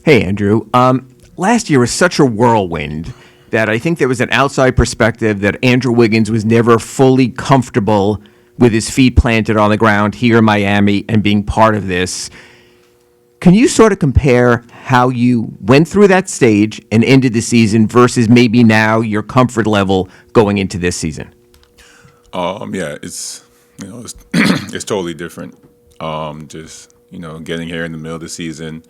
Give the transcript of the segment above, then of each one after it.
Hey, Andrew. Last year was such a whirlwind that I think there was an outside perspective that Andrew Wiggins was never fully comfortable with his feet planted on the ground here in Miami and being part of this. Can you sort of compare how you went through that stage and ended the season versus maybe now your comfort level going into this season? Yeah, it's it's totally different. Just getting here in the middle of the season,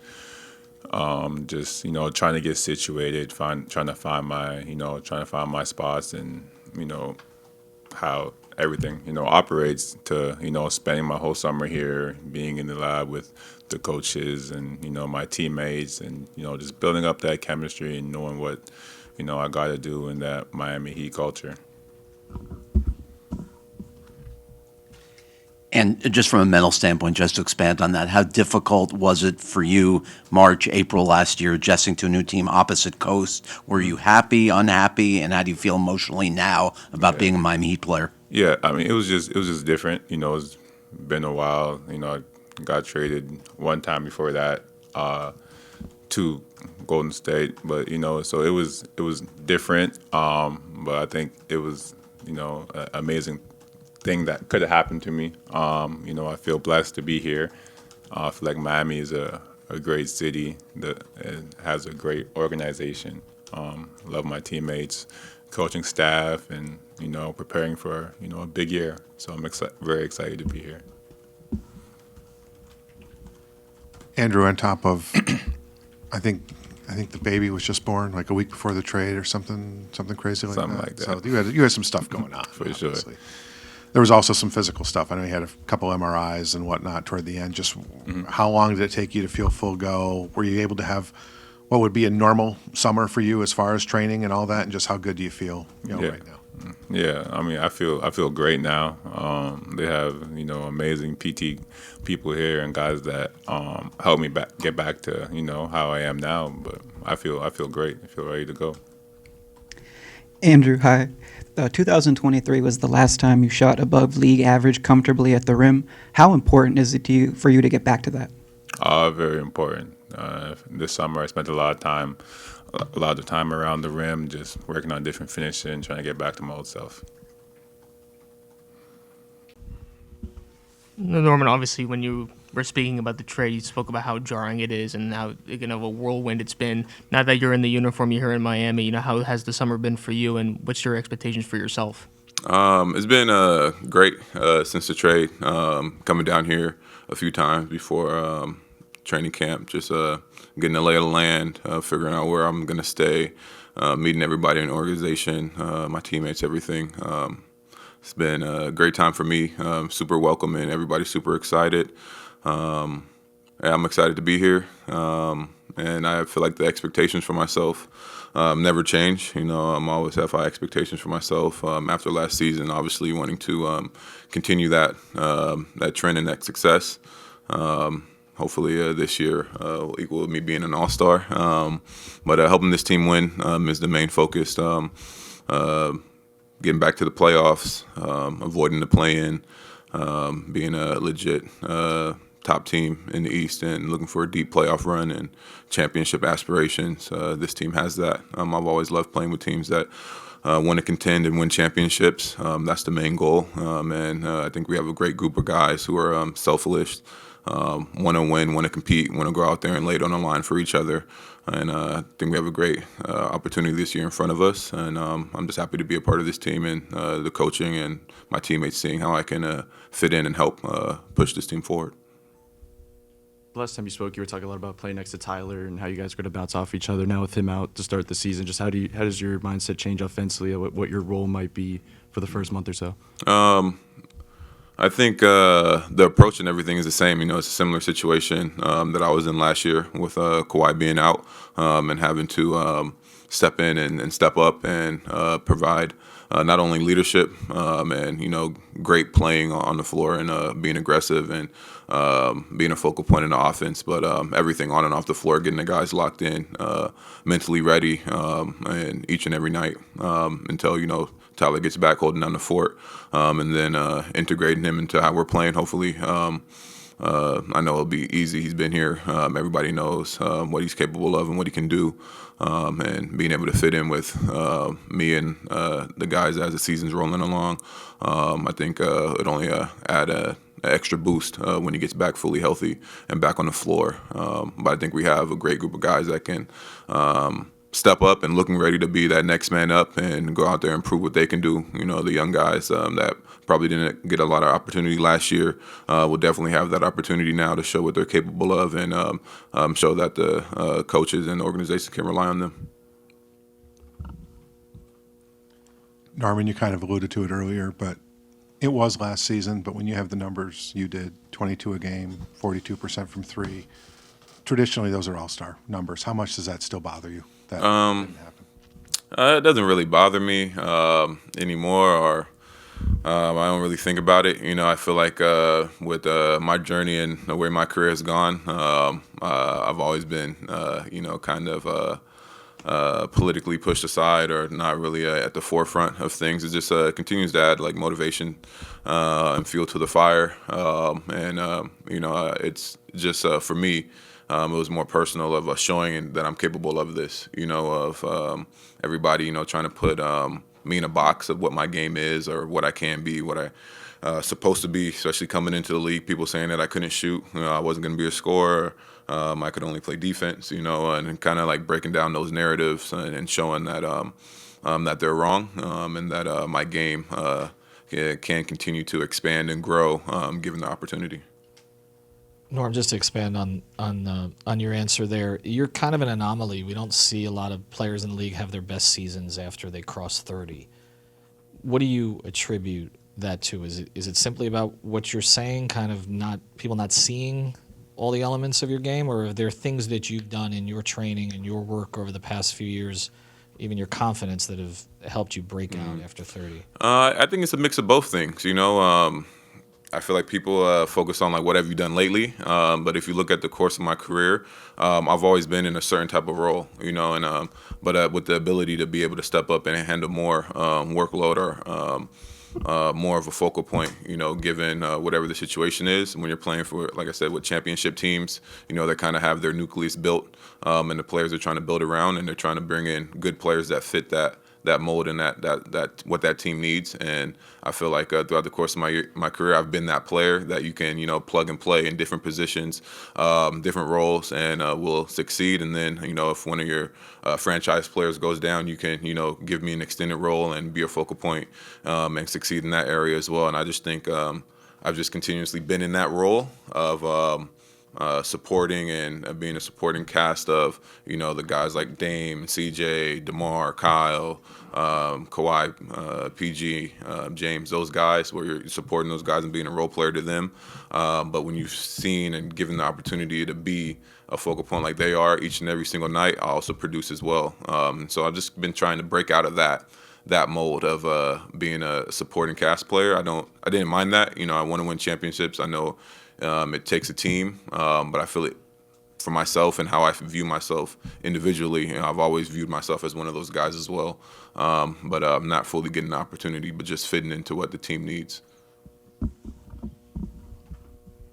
just trying to get situated, trying to find my trying to find my spots, and how everything operates. To spending my whole summer here, being in the lab with the coaches and my teammates, and just building up that chemistry and knowing what I got to do in that Miami Heat culture. And just from a mental standpoint, just to expand on that, how difficult was it for you, March, April last year, adjusting to a new team opposite coast? Were you happy, unhappy, and how do you feel emotionally now about being a Miami Heat player? Yeah, I mean, it was just different. It's been a while. I got traded one time before that to Golden State, but so it was different. But I think it was an amazing thing that could have happened to me. I feel blessed to be here. I feel like Miami is a great city that has a great organization. Love my teammates, coaching staff, and preparing for a big year. So I'm very excited to be here. Andrew, on top of, I think the baby was just born like a week before the trade or something crazy like Something that. like that. So you had some stuff going on For sure. obviously. There was also some physical stuff. I know you had a couple MRIs and whatnot toward the end. Just how long did it take you to feel full go? Were you able to have what would be a normal summer for you as far as training and all that? And just how good do you feel Yeah. right now? Yeah, I mean, I feel great now. They have amazing PT people here and guys that help me get back to how I am now. But I feel great. I feel ready to go. Andrew, hi. 2023 was the last time you shot above league average comfortably at the rim. How important is it for you to get back to that? Very important. This summer, I spent a lot of the time around the rim, just working on different finishing, trying to get back to my old self. Norman, obviously, when you were speaking about the trade, you spoke about how jarring it is and how a whirlwind it's been. Now that you're in the uniform, you're here in Miami. How has the summer been for you, and what's your expectations for yourself? It's been great since the trade. Coming down here a few times before training camp, just getting the lay of the land, figuring out where I'm going to stay, meeting everybody in the organization, my teammates, everything. It's been a great time for me, super welcoming, everybody's super excited. I'm excited to be here, and I feel like the expectations for myself never change. I'm always have high expectations for myself. After last season, obviously wanting to continue that trend and that success. Hopefully this year will equal me being an all-star. But helping this team win is the main focus. Getting back to the playoffs, avoiding the play-in, being a legit top team in the East and looking for a deep playoff run and championship aspirations. This team has that. I've always loved playing with teams that want to contend and win championships. That's the main goal. And I think we have a great group of guys who are selfless, want to win, want to compete, want to go out there and lay it on the line for each other. And I think we have a great opportunity this year in front of us. And I'm just happy to be a part of this team and the coaching and my teammates seeing how I can fit in and help push this team forward. Last time you spoke, you were talking a lot about playing next to Tyler and how you guys are going to bounce off each other. Now with him out to start the season, just how does your mindset change offensively? What your role might be for the first month or so? I think the approach and everything is the same. It's a similar situation that I was in last year with Kawhi being out and having to step in and step up and provide not only leadership and great playing on the floor and being aggressive and being a focal point in the offense, but everything on and off the floor, getting the guys locked in, mentally ready, and each and every night until Tyler gets back holding down the fort, and then integrating him into how we're playing, hopefully I know it'll be easy. He's been here. Everybody knows what he's capable of and what he can do. And being able to fit in with me and the guys as the season's rolling along, I think it only add an extra boost when he gets back fully healthy and back on the floor. But I think we have a great group of guys that can step up and looking ready to be that next man up and go out there and prove what they can do. You know, the young guys that probably didn't get a lot of opportunity last year will definitely have that opportunity now to show what they're capable of and show that the coaches and the organization can rely on them. Norman, you kind of alluded to it earlier, but it was last season, but when you have the numbers you did, 22 a game, 42% from three, traditionally those are all-star numbers. How much does that still bother you? That didn't happen? It doesn't really bother me anymore, or I don't really think about it. You know, I feel like with my journey and the way my career has gone, I've always been, kind of politically pushed aside or not really at the forefront of things. It just continues to add like motivation and fuel to the fire. It's just for me. It was more personal of showing that I'm capable of this, of everybody, trying to put me in a box of what my game is or what I can be, what I supposed to be, especially coming into the league. People saying that I couldn't shoot, I wasn't going to be a scorer, I could only play defense, and kind of like breaking down those narratives and showing that that they're wrong and that my game can continue to expand and grow given the opportunity. Norm, just to expand on your answer there, you're kind of an anomaly. We don't see a lot of players in the league have their best seasons after they cross 30. What do you attribute that to? Is it simply about what you're saying, kind of people not seeing all the elements of your game, or are there things that you've done in your training and your work over the past few years, even your confidence, that have helped you break out after 30? I think it's a mix of both things, I feel like people focus on like what have you done lately, but if you look at the course of my career, I've always been in a certain type of role, but with the ability to be able to step up and handle more workload or more of a focal point, given whatever the situation is. When you're playing for, like I said, with championship teams, they kind of have their nucleus built, and the players are trying to build around, and they're trying to bring in good players that fit that mold and that what that team needs. And I feel like throughout the course of my career, I've been that player that you can plug and play in different positions, different roles, and will succeed. And then if one of your franchise players goes down, you can give me an extended role and be a focal point and succeed in that area as well. And I just think I've just continuously been in that role of supporting and being a supporting cast of the guys like Dame, CJ, DeMar, Kyle, Kawhi, PG, James, those guys, where you're supporting those guys and being a role player to them. But when you've seen and given the opportunity to be a focal point like they are each and every single night, I also produce as well. So I've just been trying to break out of that mold of being a supporting cast player. I didn't mind that. I want to win championships. I know it takes a team, but I feel it for myself and how I view myself individually. I've always viewed myself as one of those guys as well, but I'm not fully getting the opportunity, but just fitting into what the team needs.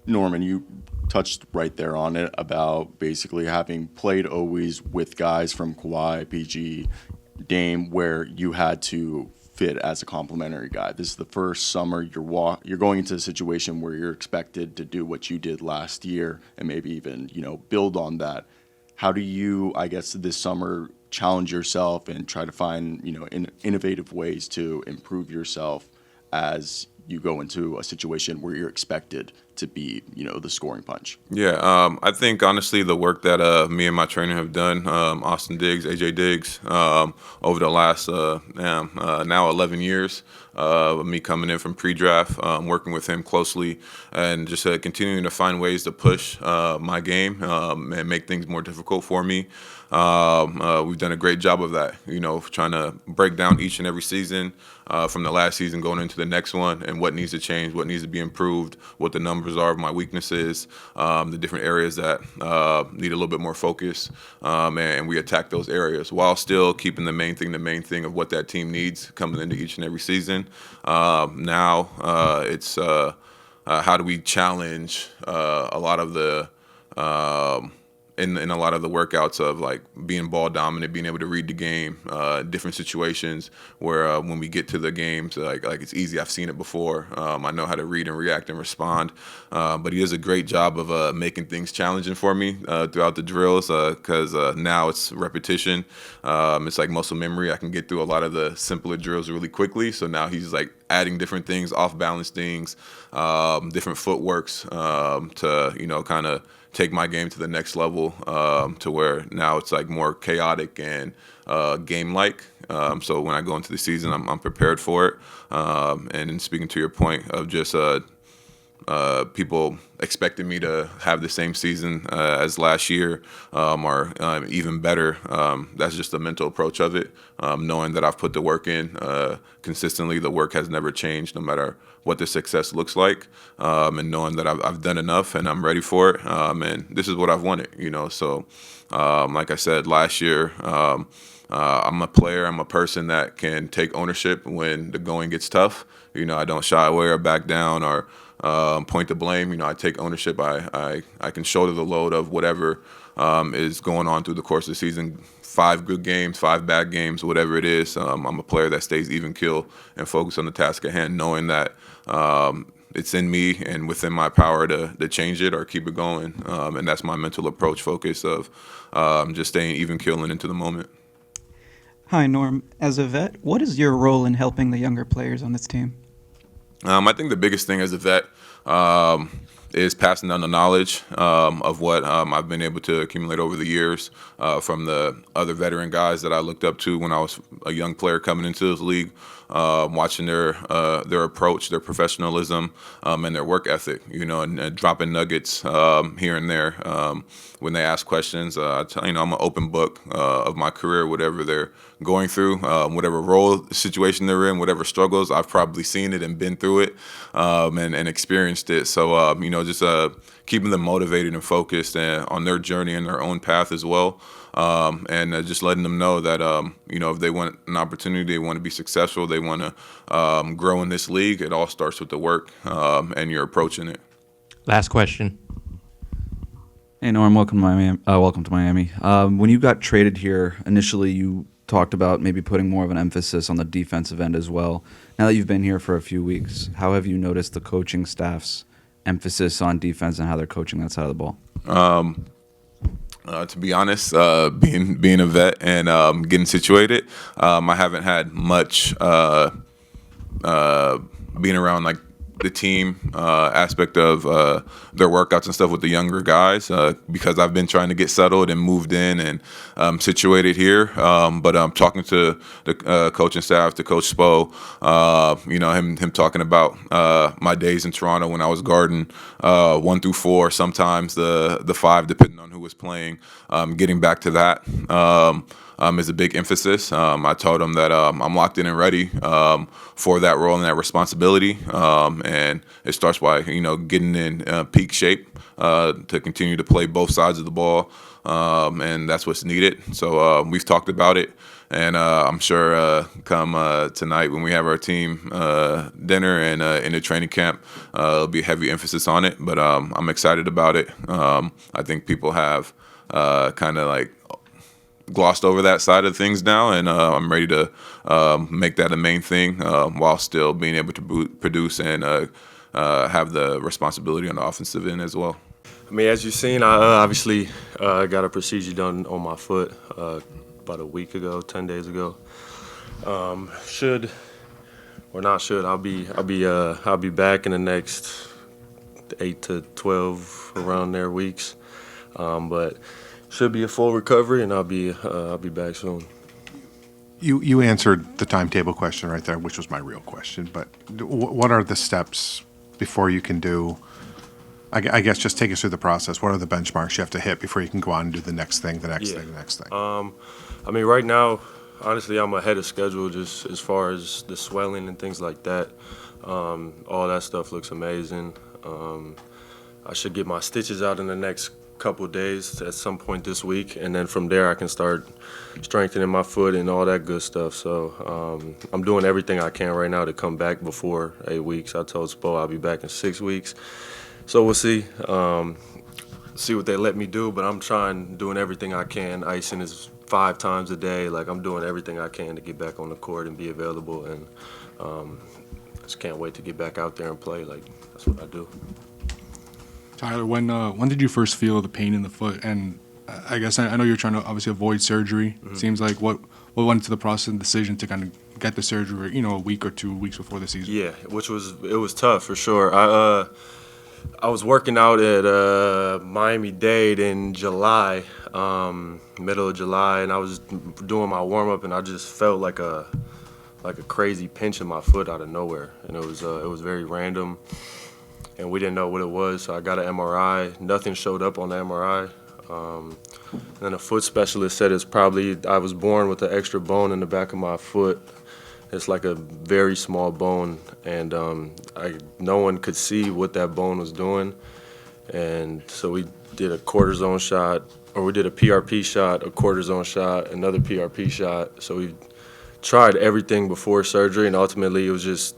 Norman, you touched right there on it about basically having played always with guys from Kawhi, PG, Dame, where you had to fit as a complimentary guy. This is the first summer you're going into a situation where you're expected to do what you did last year and maybe even build on that. How do you, I guess, this summer challenge yourself and try to find innovative ways to improve yourself as you go into a situation where you're expected to be the scoring punch? Yeah, I think honestly the work that me and my trainer have done, Austin Diggs, AJ Diggs, over the last now 11 years, me coming in from pre-draft, working with him closely, and just continuing to find ways to push my game and make things more difficult for me. We've done a great job of that, trying to break down each and every season from the last season going into the next one and what needs to change, what needs to be improved, what the numbers are of my weaknesses, the different areas that need a little bit more focus, and we attack those areas while still keeping the main thing of what that team needs coming into each and every season. Now it's how do we challenge a lot of the in a lot of the workouts of like being ball dominant, being able to read the game, different situations where when we get to the games, like it's easy. I've seen it before. I know how to read and react and respond. But he does a great job of making things challenging for me throughout the drills because now it's repetition. It's like muscle memory. I can get through a lot of the simpler drills really quickly. So now he's like adding different things, off balance things, different footworks to kind of take my game to the next level to where now it's like more chaotic and game-like. So when I go into the season, I'm prepared for it. And in speaking to your point of just people expecting me to have the same season as last year or even better, that's just the mental approach of it. Knowing that I've put the work in consistently, the work has never changed no matter what the success looks like, and knowing that I've done enough and I'm ready for it, and this is what I've wanted, So, like I said, last year, I'm a player, I'm a person that can take ownership when the going gets tough. I don't shy away or back down or point the blame. I take ownership. I can shoulder the load of whatever is going on through the course of the season. 5 good games, 5 bad games, whatever it is. I'm a player that stays even keel and focused on the task at hand, knowing that it's in me and within my power to change it or keep it going. And that's my mental approach focus of just staying even keel and into the moment. Hi, Norm. As a vet, what is your role in helping the younger players on this team? I think the biggest thing as a vet is passing down the knowledge of what I've been able to accumulate over the years from the other veteran guys that I looked up to when I was a young player coming into this league, watching their approach, their professionalism, and their work ethic, and dropping nuggets here and there. When they ask questions, I'm an open book of my career, whatever they're going through, whatever role situation they're in, whatever struggles, I've probably seen it and been through it and experienced it. So, just keeping them motivated and focused on their journey and their own path as well. And just letting them know that, if they want an opportunity, they want to be successful, they want to grow in this league, it all starts with the work and your approach in it. Last question. Hey Norm, welcome to Miami. When you got traded here, initially you talked about maybe putting more of an emphasis on the defensive end as well. Now that you've been here for a few weeks, how have you noticed the coaching staff's emphasis on defense and how they're coaching that side of the ball? To be honest, being a vet and getting situated, I haven't had much being around like the team aspect of their workouts and stuff with the younger guys because I've been trying to get settled and moved in and situated here. But talking to the coaching staff, to Coach Spo, him talking about my days in Toronto when I was guarding 1 through 4, sometimes the 5, depending on who was playing. Getting back to that is a big emphasis. I told him that I'm locked in and ready for that role and that responsibility. And it starts by, getting in peak shape to continue to play both sides of the ball. And that's what's needed. So we've talked about it. And I'm sure come tonight when we have our team dinner and in the training camp, there'll be a heavy emphasis on it. But I'm excited about it. I think people have kind of like glossed over that side of things now, and I'm ready to make that a main thing while still being able to produce and have the responsibility on the offensive end as well. I mean, as you've seen, I obviously got a procedure done on my foot about a week ago, 10 days ago. I'll be back in the next 8 to 12 around there weeks, but should be a full recovery, and I'll be back soon. You answered the timetable question right there, which was my real question. But what are the steps before you can do? I guess just take us through the process. What are the benchmarks you have to hit before you can go on and do the next thing, the next thing? I mean, right now, honestly, I'm ahead of schedule just as far as the swelling and things like that. All that stuff looks amazing. I should get my stitches out in the next couple of days at some point this week, and then from there I can start strengthening my foot and all that good stuff. So I'm doing everything I can right now to come back before 8 weeks. I told Spo I'll be back in 6 weeks. So we'll see. See what they let me do, but I'm doing everything I can. Icing is 5 times a day. Like, I'm doing everything I can to get back on the court and be available, and I just can't wait to get back out there and play. Like, that's what I do. Tyler, when did you first feel the pain in the foot? And I guess I know you're trying to obviously avoid surgery. Mm-hmm. Seems like what went into the process and decision to kind of get the surgery, a week or 2 weeks before the season? Yeah, it was tough for sure. I was working out at Miami-Dade in July, middle of July, and I was doing my warm-up, and I just felt like a crazy pinch in my foot out of nowhere, and it was very random, and we didn't know what it was, so I got an MRI. Nothing showed up on the MRI. And then a foot specialist said I was born with an extra bone in the back of my foot. It's like a very small bone, and no one could see what that bone was doing. And so we did a cortisone shot, or we did a PRP shot, a cortisone shot, another PRP shot. So we tried everything before surgery, and ultimately it was just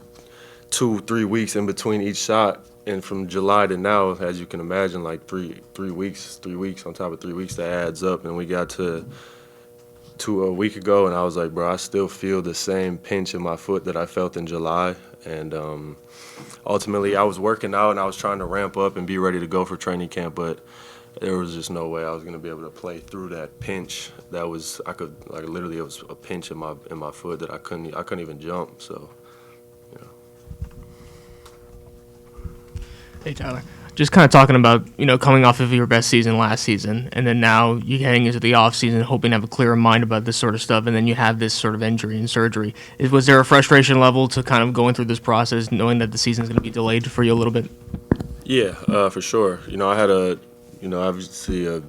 2-3 weeks in between each shot. And from July to now, as you can imagine, like three weeks on top of 3 weeks, that adds up. And we got to a week ago, and I was like, bro, I still feel the same pinch in my foot that I felt in July. And ultimately, I was working out, and I was trying to ramp up and be ready to go for training camp, but there was just no way I was going to be able to play through that pinch. It was a pinch in my foot that I couldn't even jump. So, Hey, Tyler. Just kind of talking about, coming off of your best season last season, and then now you heading into the offseason hoping to have a clearer mind about this sort of stuff, and then you have this sort of injury and surgery. Was there a frustration level to kind of going through this process, knowing that the season's going to be delayed for you a little bit? Yeah, for sure. I had obviously a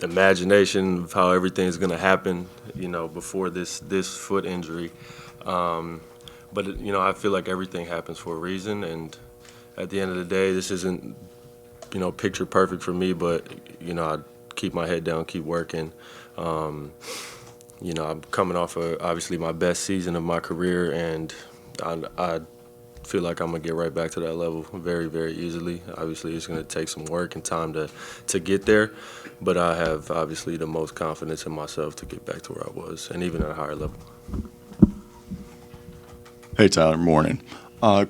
imagination of how everything's going to happen, before this foot injury. But, I feel like everything happens for a reason, and at the end of the day, this isn't, picture perfect for me, but, I keep my head down, keep working. I'm coming off of, obviously, my best season of my career, and I feel like I'm going to get right back to that level very, very easily. Obviously, it's going to take some work and time to get there, but I have, obviously, the most confidence in myself to get back to where I was, and even at a higher level. Hey, Tyler, morning.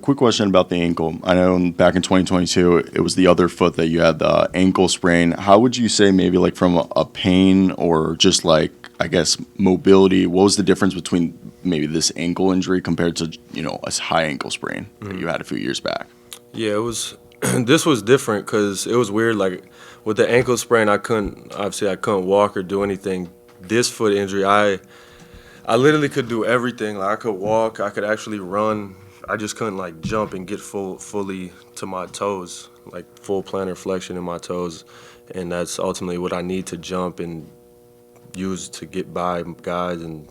Quick question about the ankle. I know back in 2022, it was the other foot that you had the ankle sprain. How would you say maybe like from a pain or just like, I guess, mobility, what was the difference between maybe this ankle injury compared to, a high ankle sprain that you had a few years back? Yeah, it was. This was different because it was weird. Like with the ankle sprain, I couldn't walk or do anything. This foot injury, I literally could do everything. Like I could walk, I could actually run. I just couldn't like jump and get fully to my toes, like full plantar flexion in my toes, and that's ultimately what I need to jump and use to get by guys, and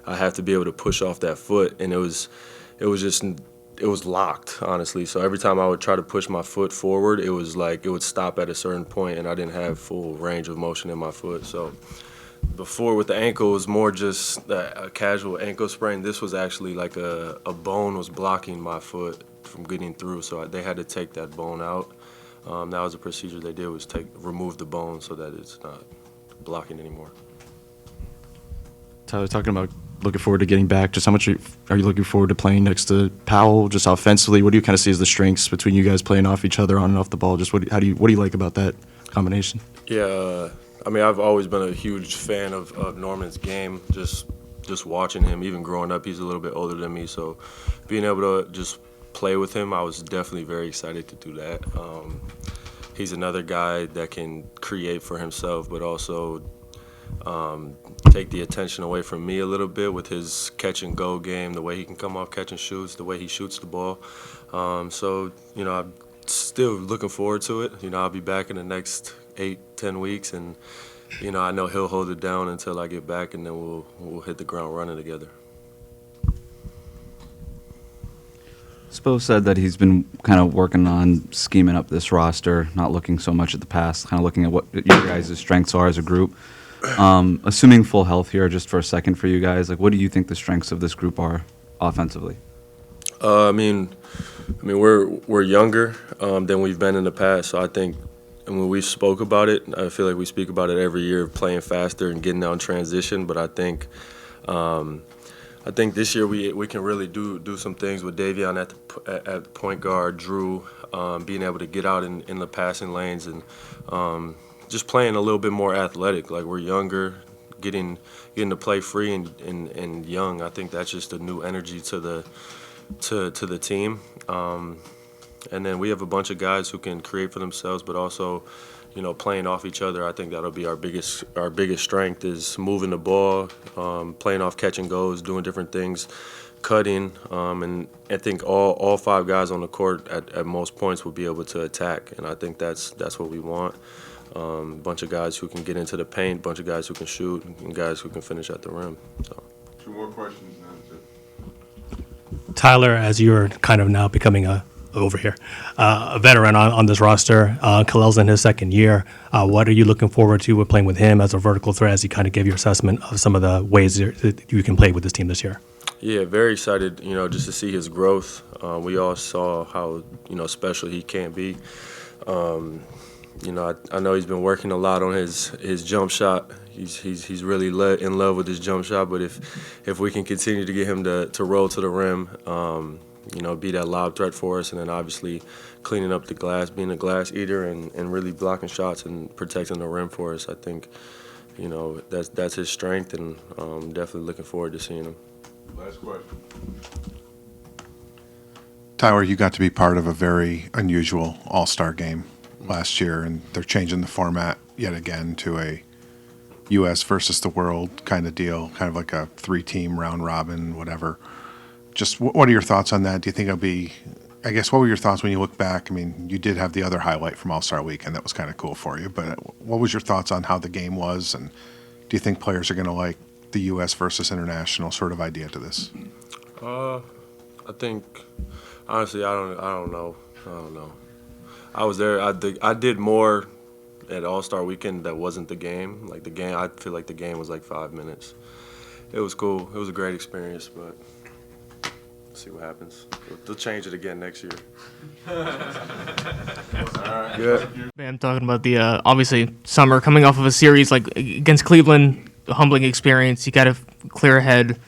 I have to be able to push off that foot, and it was locked, honestly. So every time I would try to push my foot forward, it was like it would stop at a certain point, and I didn't have full range of motion in my foot. So before with the ankle, it was more just a casual ankle sprain. This was actually like a bone was blocking my foot from getting through, so they had to take that bone out. That was a procedure they did, was remove the bone so that it's not blocking anymore. Tyler, talking about looking forward to getting back, just how much are you looking forward to playing next to Powell, just offensively? What do you kind of see as the strengths between you guys playing off each other on and off the ball? Just what do you like about that combination? Yeah, I've always been a huge fan of Norman's game, just watching him. Even growing up, he's a little bit older than me, so being able to just play with him, I was definitely very excited to do that. He's another guy that can create for himself, but also take the attention away from me a little bit with his catch-and-go game, the way he can come off catch and shoots, the way he shoots the ball. So, I'm still looking forward to it. I'll be back in the next 8-10 weeks, and I know he'll hold it down until I get back, and then we'll hit the ground running together. Spo said that he's been kind of working on scheming up this roster, not looking so much at the past, kind of looking at what your guys' strengths are as a group. Assuming full health here, just for a second for you guys, like what do you think the strengths of this group are offensively? I mean, we're younger than we've been in the past, so I think, and when we spoke about it, I feel like we speak about it every year, playing faster and getting out in transition. But I think this year we can really do some things with Davion at point guard, Drew being able to get out in the passing lanes and just playing a little bit more athletic. Like we're younger, getting to play free and young. I think that's just a new energy to the team. And then we have a bunch of guys who can create for themselves, but also, playing off each other. I think that'll be our biggest strength is moving the ball, playing off catch and goes, doing different things, cutting. And I think all 5 guys on the court at most points will be able to attack, and I think that's what we want. A bunch of guys who can get into the paint, bunch of guys who can shoot, and guys who can finish at the rim. So. 2 more questions. Tyler, as you're kind of now becoming a veteran on this roster, Khalil's in his second year. What are you looking forward to with playing with him as a vertical threat as he kind of gave your assessment of some of the ways that you can play with this team this year? Yeah, very excited, just to see his growth. We all saw how, special he can be. I know he's been working a lot on his jump shot. He's really in love with his jump shot. But if we can continue to get him to roll to the rim, be that lob threat for us, and then obviously cleaning up the glass, being a glass eater, and really blocking shots and protecting the rim for us, I think, that's his strength, and I'm definitely looking forward to seeing him. Last question. Tyler, you got to be part of a very unusual All-Star game last year, and they're changing the format yet again to a U.S. versus the world kind of deal, kind of like a 3-team round robin, whatever. Just what are your thoughts on that? Do you think it'll be, I guess, what were your thoughts when you look back? I mean, you did have the other highlight from All-Star Weekend that was kind of cool for you, but what was your thoughts on how the game was, and do you think players are going to like the U.S. versus international sort of idea to this? I think, honestly, I don't know. I was there. I did more at All-Star Weekend that wasn't the game. Like the game, I feel like the game was like 5 minutes. It was cool. It was a great experience, but we'll see what happens. They'll change it again next year. Yeah. I'm talking about the obviously summer coming off of a series like against Cleveland, a humbling experience. You got a clear head,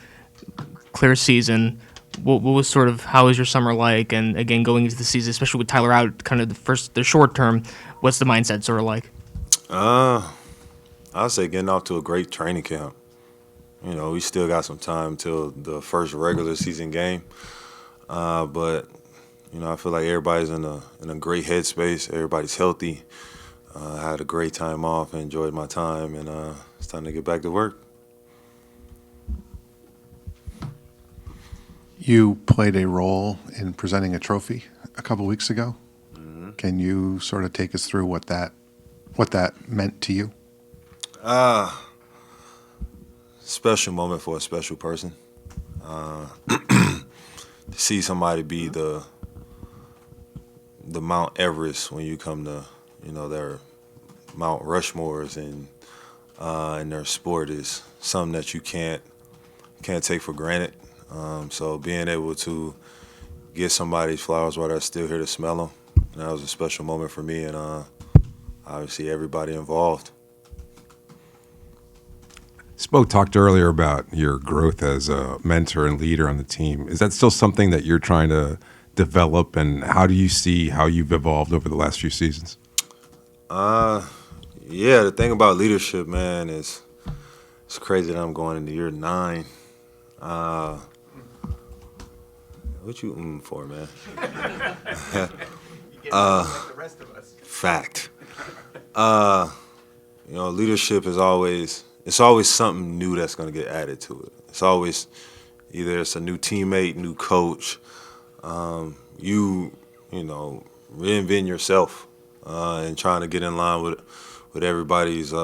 clear season. What was sort of, how was your summer like? And again, going into the season, especially with Tyler out, kind of the short term, what's the mindset sort of like? I'd say getting off to a great training camp. We still got some time till the first regular season game, but I feel like everybody's in a great headspace. Everybody's healthy. I had a great time off, enjoyed my time, and it's time to get back to work. You played a role in presenting a trophy a couple weeks ago. Mm-hmm. Can you sort of take us through what that meant to you? Special moment for a special person. To see somebody be the Mount Everest when you come to their Mount Rushmores and their sport is something that you can't take for granted. So being able to get somebody's flowers while they're still here to smell them, that was a special moment for me and obviously everybody involved. Spo talked earlier about your growth as a mentor and leader on the team. Is that still something that you're trying to develop, and how do you see how you've evolved over the last few seasons? Yeah, the thing about leadership, man, is it's crazy that I'm going into year 9. What you for, man? Fact. Leadership is always something new that's going to get added to it. It's always either it's a new teammate, new coach. You reinvent yourself and trying to get in line with everybody's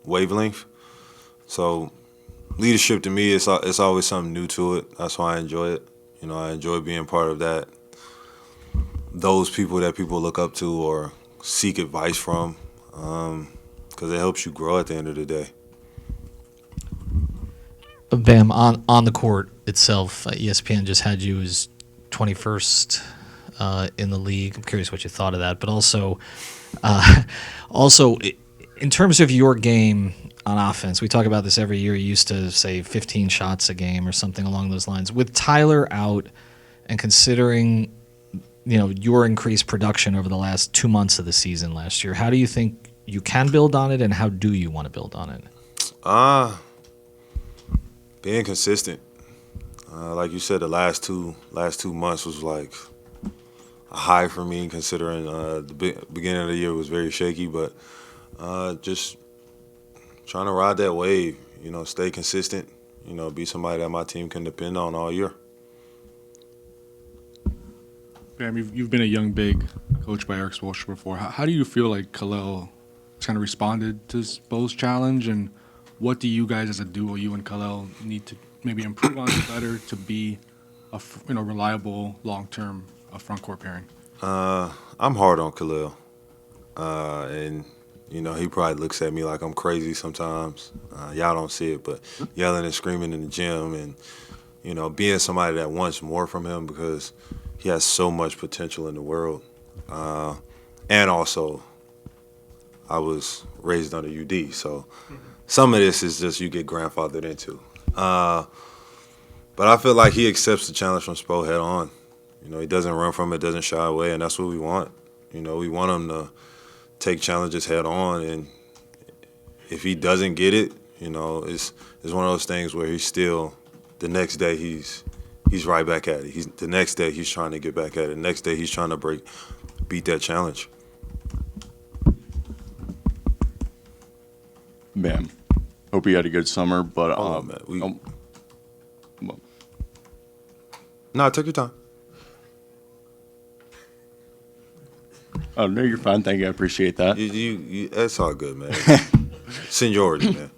wavelength. So leadership to me, it's always something new to it. That's why I enjoy it. You know, I enjoy being part of that. Those people that people look up to or seek advice from, because it helps you grow at the end of the day. Bam, on the court itself, ESPN just had you as 21st in the league. I'm curious what you thought of that, but also in terms of your game on offense, we talk about this every year. You used to say 15 shots a game or something along those lines. With Tyler out and considering, you know, your increased production over the last 2 months of the season last year, how do you think you can build on it, and how do you want to build on it? Being consistent. Like you said, the last two months was like a high for me, considering the beginning of the year was very shaky. But just trying to ride that wave, you know, stay consistent, you know, be somebody that my team can depend on all year. Bam, you've been a young big coached by Erik Spoelstra before. How do you feel like Khalil has kind of responded to Spo's challenge, and what do you guys as a duo, you and Khalil, need to maybe improve on better to be a reliable long-term front court pairing? I'm hard on Khalil, and you know, he probably looks at me like I'm crazy sometimes. Y'all don't see it, but yelling and screaming in the gym, and you know, being somebody that wants more from him because he has so much potential in the world. And also, I was raised under UD, so some of this is just you get grandfathered into. But I feel like he accepts the challenge from Spo head on. You know, he doesn't run from it, doesn't shy away, and that's what we want. You know, we want him to take challenges head on, and if he doesn't get it, you know, it's one of those things where he's still, the next day he's right back at it. The next day he's trying to get back at it. The next day he's trying to beat that challenge. Bam. Hope you had a good summer, but No, take your time. Oh no, you're fine. Thank you. I appreciate that. You that's all good, man. Seniority, man.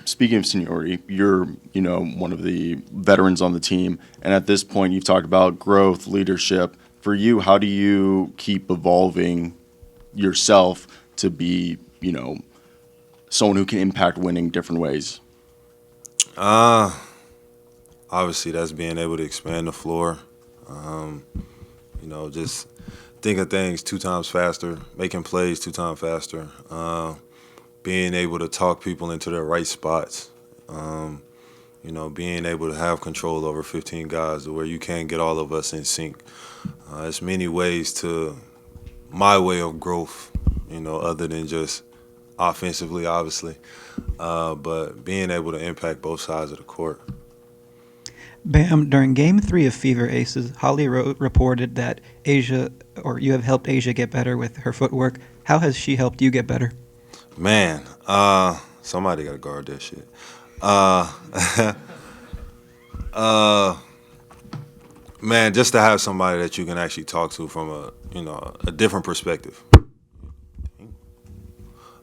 Speaking of seniority, you're, you know, one of the veterans on the team, and at this point, you've talked about growth, leadership. For you, how do you keep evolving yourself to be, you know, someone who can impact winning different ways? Obviously, that's being able to expand the floor. You know, just think of things 2 times faster, making plays 2 times faster. Being able to talk people into their right spots, you know, being able to have control over 15 guys to where you can't get all of us in sync. There's many ways to my way of growth, you know, other than just offensively, obviously, but being able to impact both sides of the court. Bam, during Game 3 of Fever Aces, Holly reported that you have helped Asia get better with her footwork. How has she helped you get better? Man, somebody got to guard that shit. Man, just to have somebody that you can actually talk to from a different perspective.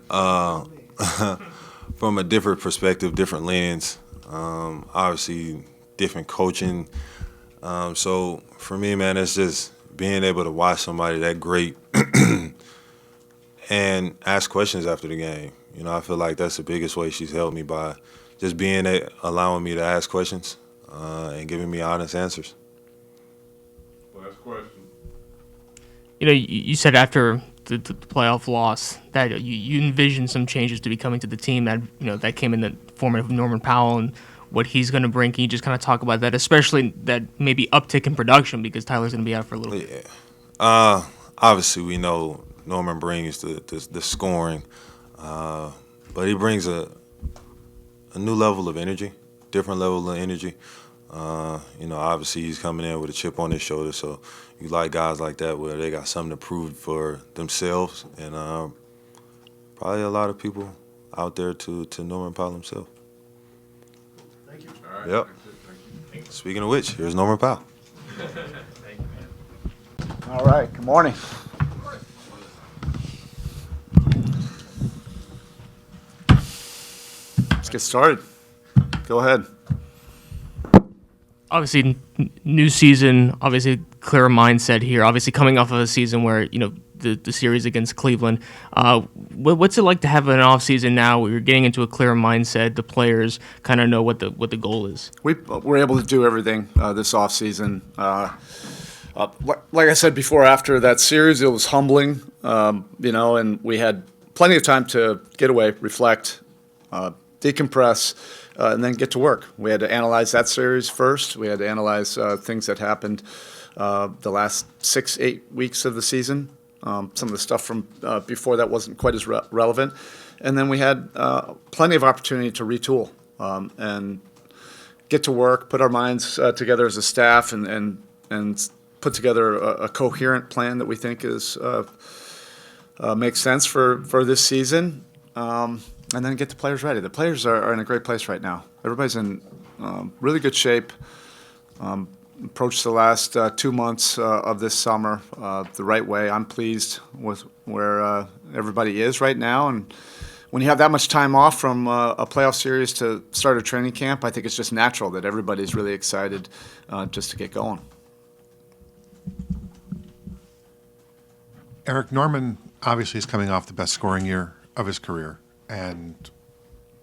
From a different perspective, different lens. Obviously, different coaching. So for me, man, it's just being able to watch somebody that great and ask questions after the game. You know, I feel like that's the biggest way she's helped me, by just allowing me to ask questions and giving me honest answers. Last question. You know, you said after the playoff loss that you envisioned some changes to be coming to the team that, you know, that came in the form of Norman Powell and what he's going to bring. Can you just kind of talk about that, especially that maybe uptick in production because Tyler's going to be out for a little bit? Yeah. Obviously, we know Norman brings the scoring, but he brings a new level of energy, different level of energy. You know, obviously he's coming in with a chip on his shoulder, so you like guys like that where they got something to prove for themselves, and probably a lot of people out there to Norman Powell himself. Thank you. All right. Yep. Thank you. Speaking of which, here's Norman Powell. Thank you, man. All right. Good morning. Let's get started. Go ahead. obviously new season, obviously clearer mindset here. Obviously coming off of a season where the series against Cleveland. What's it like to have an off season now where you're getting into a clearer mindset? The players kind of know what the goal is. We were able to do everything this off season. Like I said before, after that series, it was humbling, and we had plenty of time to get away, reflect, decompress, and then get to work. We had to analyze that series first. We had to analyze things that happened the last 6-8 weeks of the season. Some of the stuff from before that wasn't quite as relevant. And then we had plenty of opportunity to retool and get to work, put our minds together as a staff, and put together a coherent plan that we think is makes sense for this season, and then get the players ready. The players are in a great place right now. Everybody's in really good shape. Approached the last 2 months of this summer the right way. I'm pleased with where everybody is right now, and when you have that much time off from a playoff series to start a training camp, I think it's just natural that everybody's really excited just to get going. Erik, Norman obviously is coming off the best scoring year of his career, and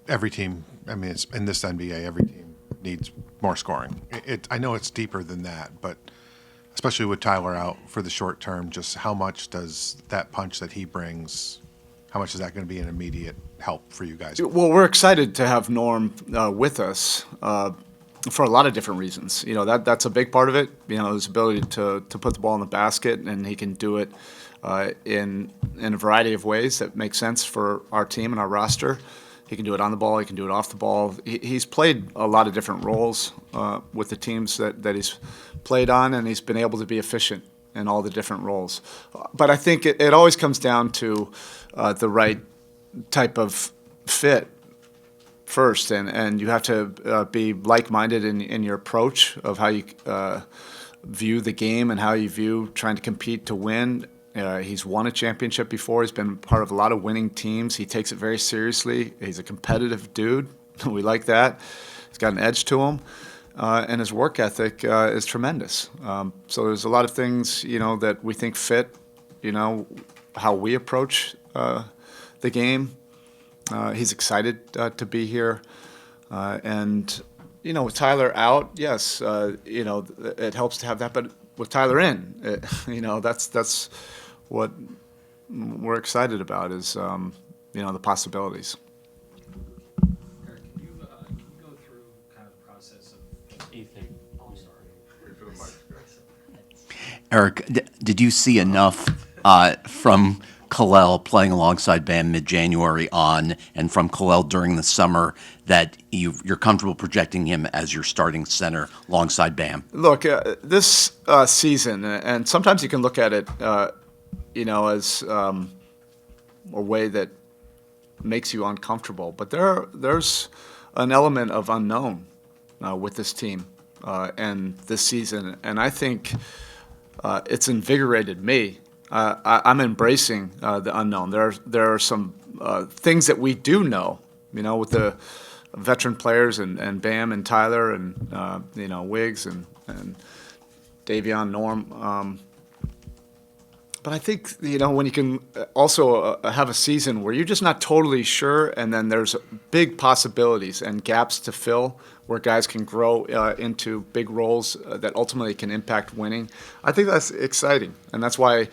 every team, it's in this NBA, every team needs more scoring. I know it's deeper than that, but especially with Tyler out for the short term, just how much does that punch that he brings, how much is that going to be an immediate help for you guys? Well, we're excited to have Norm with us for a lot of different reasons. That's a big part of it. His ability to put the ball in the basket, and he can do it in a variety of ways that make sense for our team and our roster. He can do it on the ball. He can do it off the ball. He's played a lot of different roles with the teams that he's played on, and he's been able to be efficient in all the different roles. But I think it always comes down to the right type of fit first, and you have to be like-minded in your approach of how you view the game and how you view trying to compete to win. He's won a championship before. He's been part of a lot of winning teams. He takes it very seriously. He's a competitive dude. We like that. He's got an edge to him. And his work ethic is tremendous. So there's a lot of things, that we think fit, how we approach the game. He's excited to be here. And with Tyler out, yes, it helps to have that. But with Tyler in, that's what we're excited about is, the possibilities. Erik, can you go through kind of the process of Ethan? Oh, sorry. Erik, did you see enough from Kalel playing alongside Bam mid-January on, and from Kalel during the summer that you're comfortable projecting him as your starting center alongside Bam? Look, this season, and sometimes you can look at it, as a way that makes you uncomfortable. But there's an element of unknown with this team and this season, and I think it's invigorated me. I'm embracing the unknown. There are some things that we do know, with the veteran players and Bam and Tyler and Wiggs and Davion, Norm. But I think when you can also have a season where you're just not totally sure, and then there's big possibilities and gaps to fill where guys can grow into big roles that ultimately can impact winning. I think that's exciting, and that's why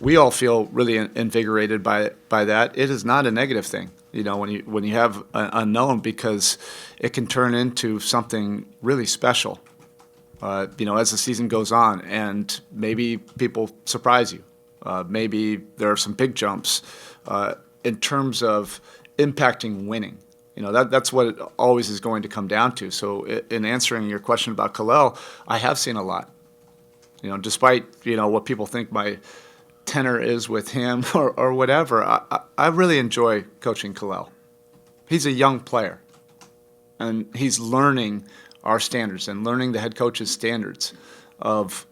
we all feel really invigorated by that. It is not a negative thing, when you have an unknown, because it can turn into something really special, as the season goes on, and maybe people surprise you. Maybe there are some big jumps in terms of impacting winning. That's what it always is going to come down to. So in answering your question about Kalel, I have seen a lot. Despite what people think my tenor is with him or whatever, I really enjoy coaching Kalel. He's a young player, and he's learning our standards and learning the head coach's standards of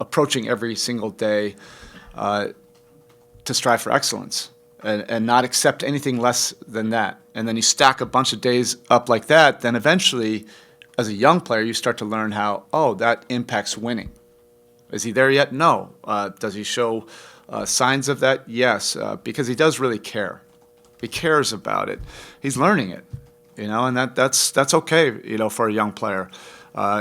approaching every single day to strive for excellence and not accept anything less than that. And then you stack a bunch of days up like that, then eventually as a young player, you start to learn how, that impacts winning. Is he there yet? No. Does he show signs of that? Yes, because he does really care. He cares about it. He's learning it, and that's okay, for a young player.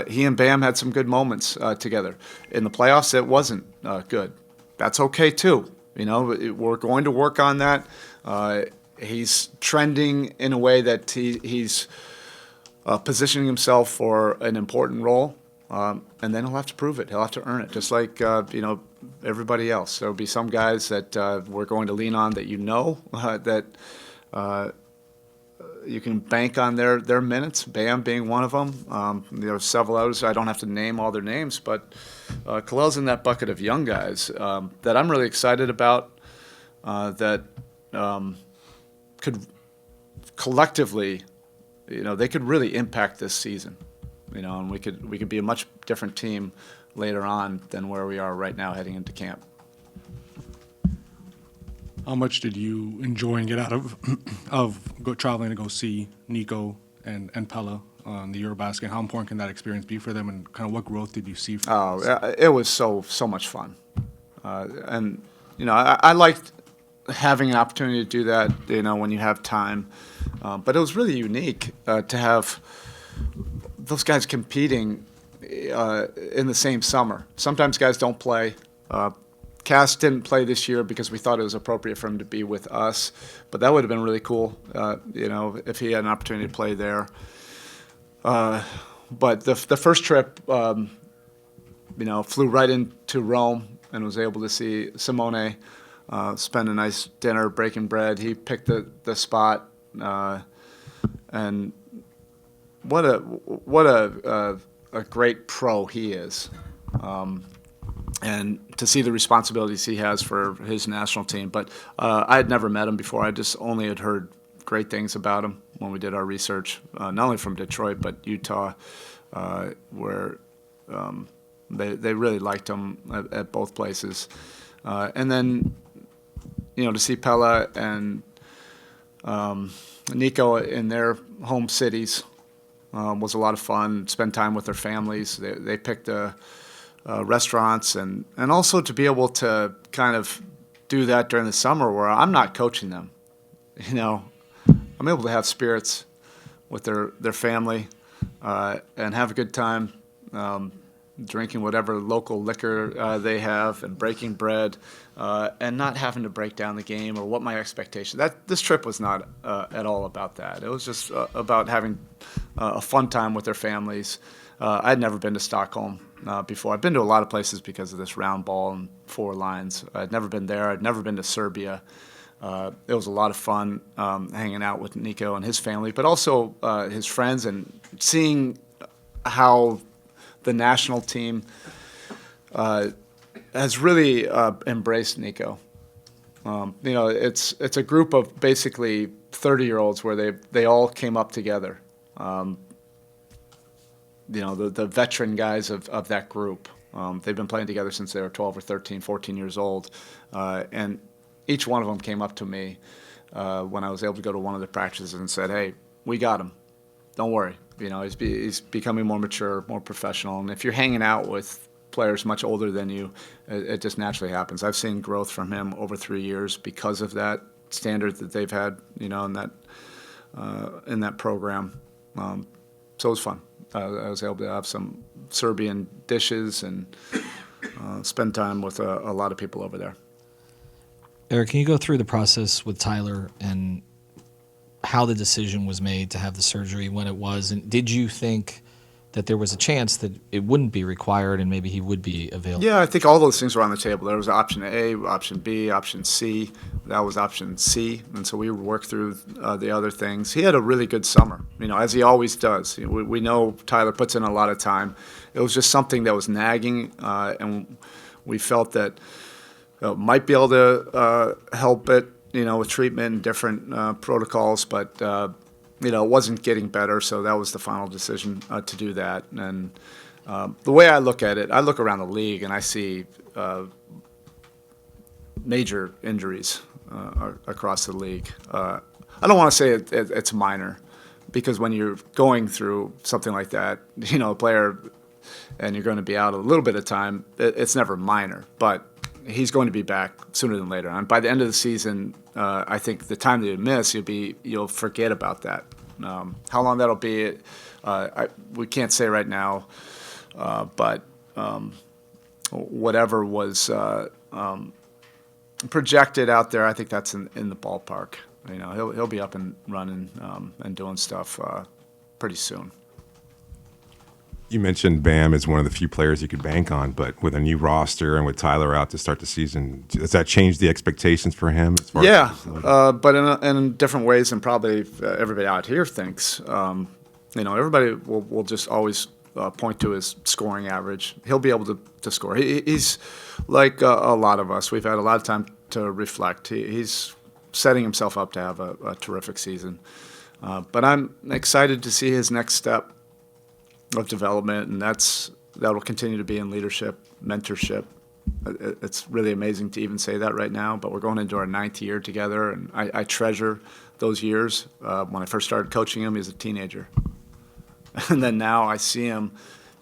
He and Bam had some good moments together. In the playoffs, it wasn't good. That's okay too. We're going to work on that. He's trending in a way that he's positioning himself for an important role, and then he'll have to prove it. He'll have to earn it, just like everybody else. There'll be some guys that we're going to lean on that that you can bank on their minutes. Bam being one of them. There are several others. I don't have to name all their names, but Kalel's in that bucket of young guys that I'm really excited about. That could collectively, they could really impact this season, and we could be a much different team later on than where we are right now heading into camp. How much did you enjoy and get out of traveling to go see Nico and Pella on the Eurobasket? How important can that experience be for them, and kind of what growth did you see from them? It was so much fun, and I liked having an opportunity to do that, when you have time, but it was really unique to have those guys competing in the same summer. Sometimes guys don't play. Cass didn't play this year because we thought it was appropriate for him to be with us, but that would have been really cool, if he had an opportunity to play there. But the first trip, flew right into Rome and was able to see Simone, spend a nice dinner breaking bread. He picked the spot, and what a great pro he is. And to see the responsibilities he has for his national team. But I had never met him before. I just only had heard great things about him when we did our research, not only from Detroit, but Utah, where they really liked him at both places. And then, to see Pella and Nico in their home cities was a lot of fun. Spend time with their families. They picked restaurants, and also to be able to kind of do that during the summer where I'm not coaching them. I'm able to have spirits with their family and have a good time, drinking whatever local liquor they have and breaking bread, and not having to break down the game or what my expectation. This trip was not at all about that. It was just about having a fun time with their families. I'd never been to Stockholm before. I've been to a lot of places because of this round ball and 4 lines. I'd never been there. I'd never been to Serbia. It was a lot of fun hanging out with Nico and his family, but also his friends, and seeing how the national team has really embraced Nico. It's a group of basically 30-year-olds where they all came up together. The veteran guys of that group. They've been playing together since they were 12 or 13, 14 years old. And each one of them came up to me when I was able to go to one of the practices and said, "Hey, we got him. Don't worry. He's becoming more mature, more professional. And if you're hanging out with players much older than you, it just naturally happens." I've seen growth from him over 3 years because of that standard that they've had, in that program. So it was fun. I was able to have some Serbian dishes and spend time with a lot of people over there. Erik, can you go through the process with Tyler and how the decision was made to have the surgery, when it was, and did you think that there was a chance that it wouldn't be required and maybe he would be available? Yeah, I think all those things were on the table. There was option A, option B, option C. That was option C, and so we would work through the other things. He had a really good summer, as he always does. We know Tyler puts in a lot of time. It was just something that was nagging, and we felt that might be able to help it, with treatment and different protocols, but it wasn't getting better, so that was the final decision to do that. And the way I look at it, I look around the league and I see major injuries across the league. I don't want to say it's minor, because when you're going through something like that, a player, and you're going to be out a little bit of time, it's never minor. But he's going to be back sooner than later. And by the end of the season, I think the time that you miss, you'll forget about that. How long that'll be, we can't say right now. But whatever was projected out there, I think that's in the ballpark. He'll be up and running and doing stuff pretty soon. You mentioned Bam is one of the few players you could bank on, but with a new roster and with Tyler out to start the season, does that change the expectations for him? As far Yeah, as but in different ways than probably everybody out here thinks. Everybody will just always point to his scoring average. He'll be able to score. He's like a lot of us. We've had a lot of time to reflect. He's setting himself up to have a terrific season. But I'm excited to see his next step of development, and that'll continue to be in leadership, mentorship. It's really amazing to even say that right now, but we're going into our 9th year together, and I treasure those years. When I first started coaching him, he was a teenager. And then now I see him,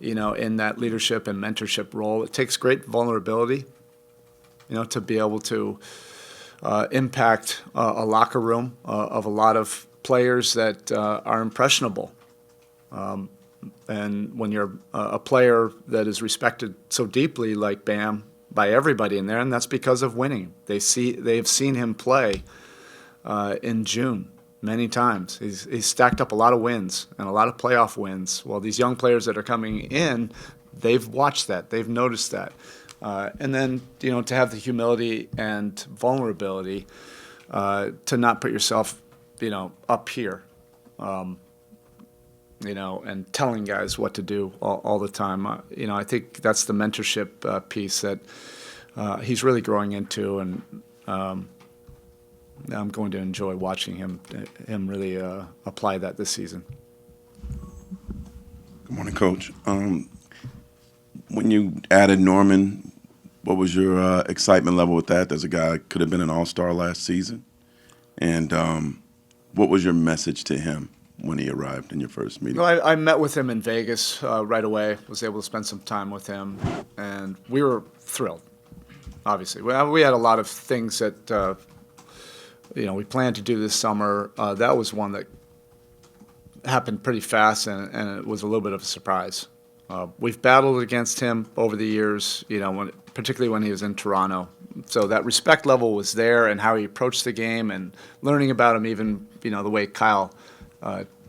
in that leadership and mentorship role. It takes great vulnerability, to be able to impact a locker room of a lot of players that are impressionable. And when you're a player that is respected so deeply like Bam by everybody in there, and that's because of winning. They've seen him play in June many times. He's stacked up a lot of wins and a lot of playoff wins. Well, these young players that are coming in, they've watched that, they've noticed that, and then to have the humility and vulnerability to not put yourself up here. And telling guys what to do all the time. I think that's the mentorship piece that he's really growing into, and I'm going to enjoy watching him really apply that this season. Good morning, Coach. When you added Norman, what was your excitement level with that? There's a guy that could have been an all-star last season. And what was your message to him when he arrived in your first meeting? Well, I met with him in Vegas right away, was able to spend some time with him, and we were thrilled, obviously. We had a lot of things that we planned to do this summer. That was one that happened pretty fast, and it was a little bit of a surprise. We've battled against him over the years, particularly when he was in Toronto. So that respect level was there, and how he approached the game, and learning about him, even the way Kyle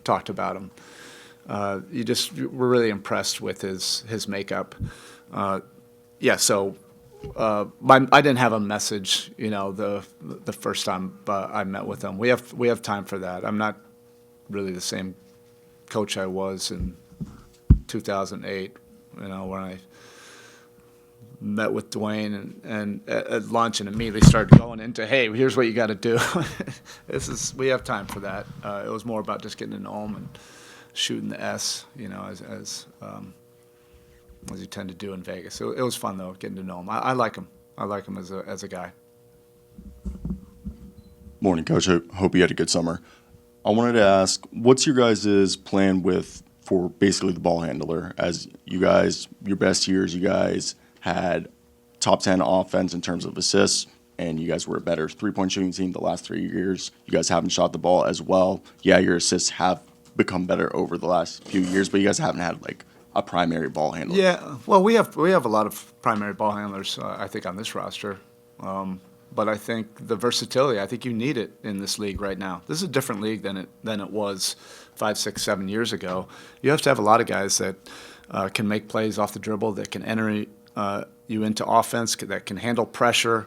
talked about him. We're really impressed with his makeup. So I didn't have a message, the first time I met with him. We have time for that. I'm not really the same coach I was in 2008, when I met with Dwayne and at lunch and immediately started going into, hey, here's what you got to do. We have time for that. It was more about just getting to know him and shooting the S, as you tend to do in Vegas. It was fun though, getting to know him. I like him. I like him as a guy. Morning, Coach. I hope you had a good summer. I wanted to ask, what's your guys' plan for basically the ball handler? As you guys, your best years, you guys had top 10 offense in terms of assists, and you guys were a better three-point shooting team the last 3 years. You guys haven't shot the ball as well. Yeah, your assists have become better over the last few years, but you guys haven't had a primary ball handler. Yeah, well, we have a lot of primary ball handlers, I think, on this roster. But I think the versatility, I think you need it in this league right now. This is a different league than it was 5, 6, 7 years ago. You have to have a lot of guys that can make plays off the dribble, that can enter you into offense, that can handle pressure.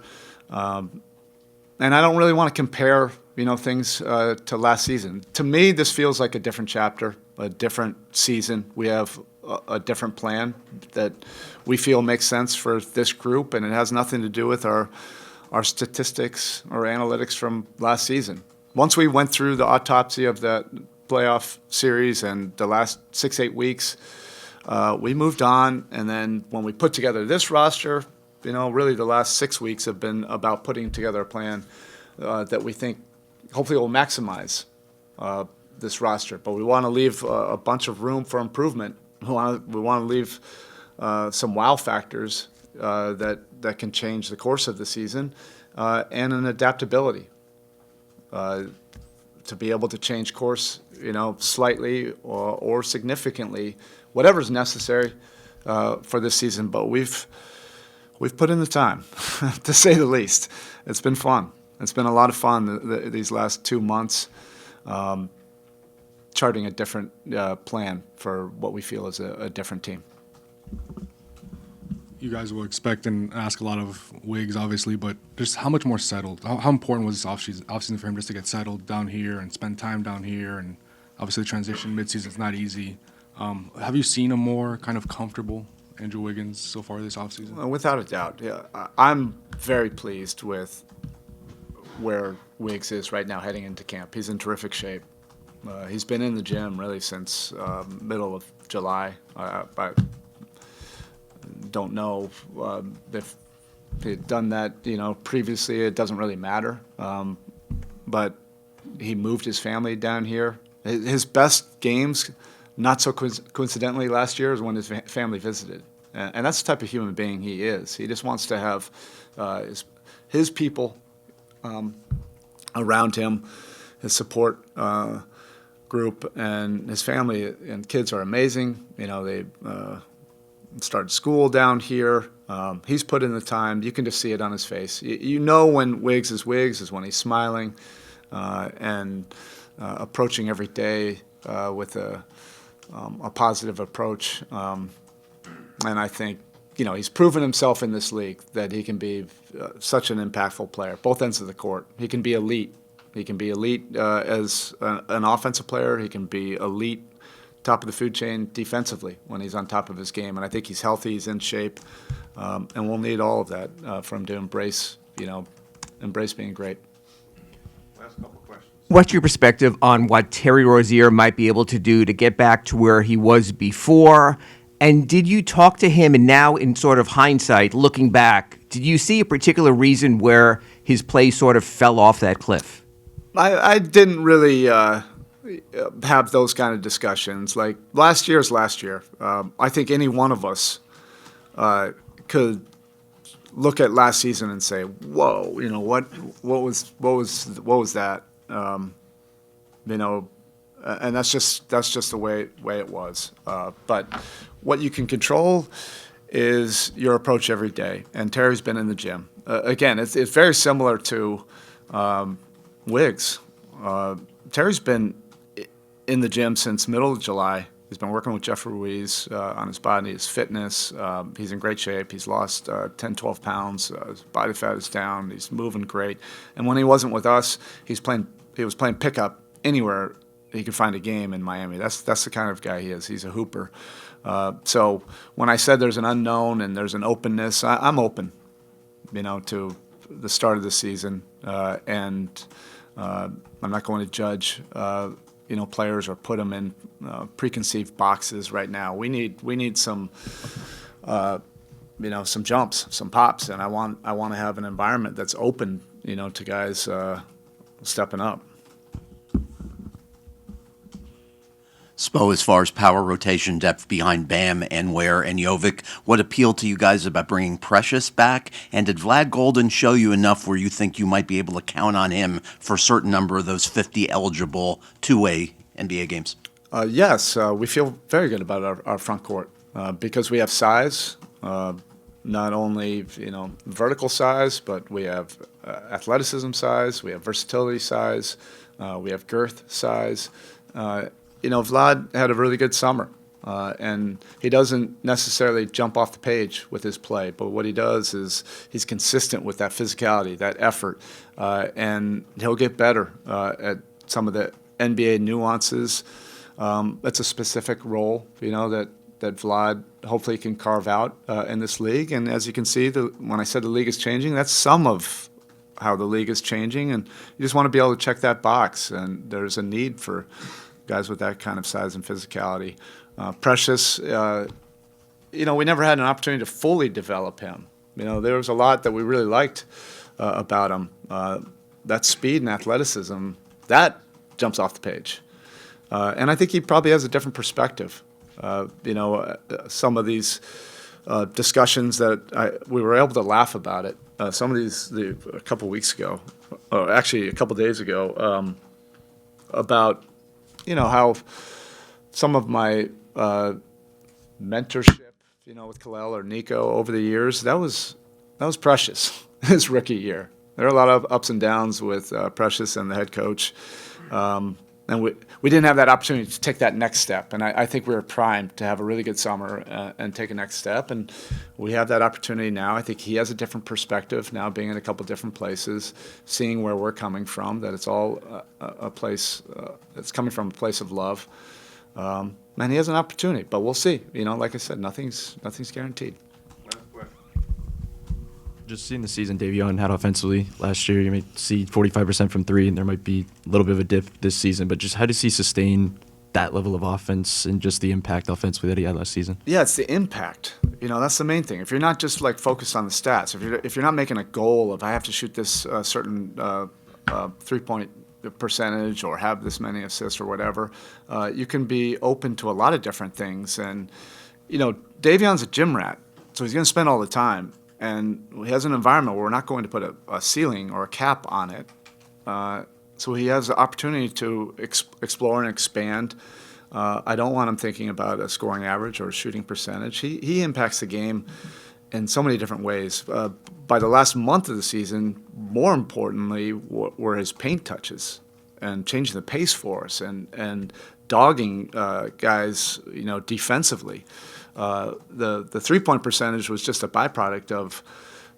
And I don't really want to compare, things to last season. To me, this feels like a different chapter, a different season. We have a different plan that we feel makes sense for this group, and it has nothing to do with our statistics or analytics from last season. Once we went through the autopsy of the playoff series and the last 6-8 weeks, we moved on. And then when we put together this roster, really the last 6 weeks have been about putting together a plan that we think hopefully will maximize this roster, but we want to leave a bunch of room for improvement. We want to leave some wow factors that can change the course of the season, and an adaptability to be able to change course, slightly or significantly, whatever's necessary for this season. But we've put in the time, to say the least. It's been fun. It's been a lot of fun these last 2 months, charting a different plan for what we feel is a different team. You guys will expect and ask a lot of Wiggs, obviously, but just how much more settled? How important was this offseason for him just to get settled down here and spend time down here? And obviously the transition midseason is not easy. Have you seen a more kind of comfortable Andrew Wiggins so far this offseason? Without a doubt, yeah. I'm very pleased with where Wiggs is right now heading into camp. He's in terrific shape. He's been in the gym really since middle of July. I don't know if he had done that, previously. It doesn't really matter. But he moved his family down here. His best games, not so coincidentally, last year is when his family visited. And that's the type of human being he is. He just wants to have his people around him, his support group, and his family and kids are amazing. They started school down here. He's put in the time. You can just see it on his face. You know when Wiggs is when he's smiling and approaching every day with a positive approach. And I think, he's proven himself in this league that he can be such an impactful player, both ends of the court. He can be elite. He can be elite as an offensive player. He can be elite, top of the food chain defensively when he's on top of his game. And I think he's healthy, he's in shape, and we'll need all of that for him to embrace being great. Last couple questions. What's your perspective on what Terry Rozier might be able to do to get back to where he was before? And did you talk to him, and now in sort of hindsight, looking back, did you see a particular reason where his play sort of fell off that cliff? I didn't really have those kind of discussions. Like, last year's last year. I think any one of us could look at last season and say, "Whoa, what was that?" And that's just the way it was. But what you can control is your approach every day. And Terry's been in the gym. Again, it's very similar to Wiggs. Terry's been in the gym since middle of July. He's been working with Jeff Ruiz on his body, his fitness. He's in great shape. He's lost 10, 12 pounds. His body fat is down. He's moving great. And when he wasn't with us, he was playing pickup anywhere he could find a game in Miami. That's the kind of guy he is. He's a hooper. So when I said there's an unknown and there's an openness, I'm open, to the start of the season. And I'm not going to judge, players or put them in preconceived boxes right now. We need some, some jumps, some pops, and I want to have an environment that's open, to guys stepping up. Spo, as far as power rotation depth behind Bam and Ware and Jovic, what appealed to you guys about bringing Precious back? And did Vlad Golden show you enough where you think you might be able to count on him for a certain number of those 50 eligible two-way NBA games? Yes, we feel very good about our front court because we have size, not only vertical size, but we have athleticism size, we have versatility size, we have girth size. Vlad had a really good summer, and he doesn't necessarily jump off the page with his play, but what he does is he's consistent with that physicality, that effort, and he'll get better at some of the NBA nuances. That's a specific role, that Vlad hopefully can carve out in this league. And as you can see, when I said the league is changing, that's some of how the league is changing, and you just want to be able to check that box, and there's a need for guys with that kind of size and physicality. Precious, we never had an opportunity to fully develop him. There was a lot that we really liked about him. That speed and athleticism, that jumps off the page. And I think he probably has a different perspective. Some of these discussions that we were able to laugh about it. Some of these a couple weeks ago, or actually a couple days ago, about how some of my mentorship, with Kalel or Nico over the years, that was precious. His rookie year, there are a lot of ups and downs with Precious and the head coach. And we didn't have that opportunity to take that next step. And I think we were primed to have a really good summer and take a next step. And we have that opportunity now. I think he has a different perspective now, being in a couple different places, seeing where we're coming from, that it's all a place that's coming from a place of love. And he has an opportunity, but we'll see. Like I said, nothing's guaranteed. Just seeing the season Davion had offensively last year, you may see 45% from three, and there might be a little bit of a dip this season. But just how does he sustain that level of offense and just the impact offensively that he had last season? Yeah, it's the impact. That's the main thing. If you're not just focused on the stats, if you're not making a goal of I have to shoot this certain 3-point percentage or have this many assists or whatever, you can be open to a lot of different things. And Davion's a gym rat, so he's going to spend all the time. And he has an environment where we're not going to put a ceiling or a cap on it. So he has the opportunity to explore and expand. I don't want him thinking about a scoring average or a shooting percentage. He impacts the game in so many different ways. By the last month of the season, more importantly, were his paint touches and changing the pace for us and dogging guys, defensively. The 3-point percentage was just a byproduct of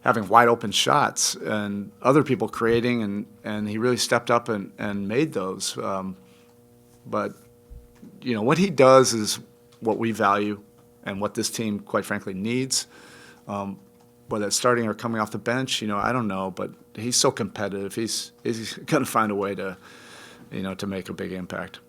having wide open shots and other people creating, and he really stepped up and made those. But what he does is what we value and what this team, quite frankly, needs. Whether it's starting or coming off the bench, I don't know, but he's so competitive. He's going to find a way to make a big impact.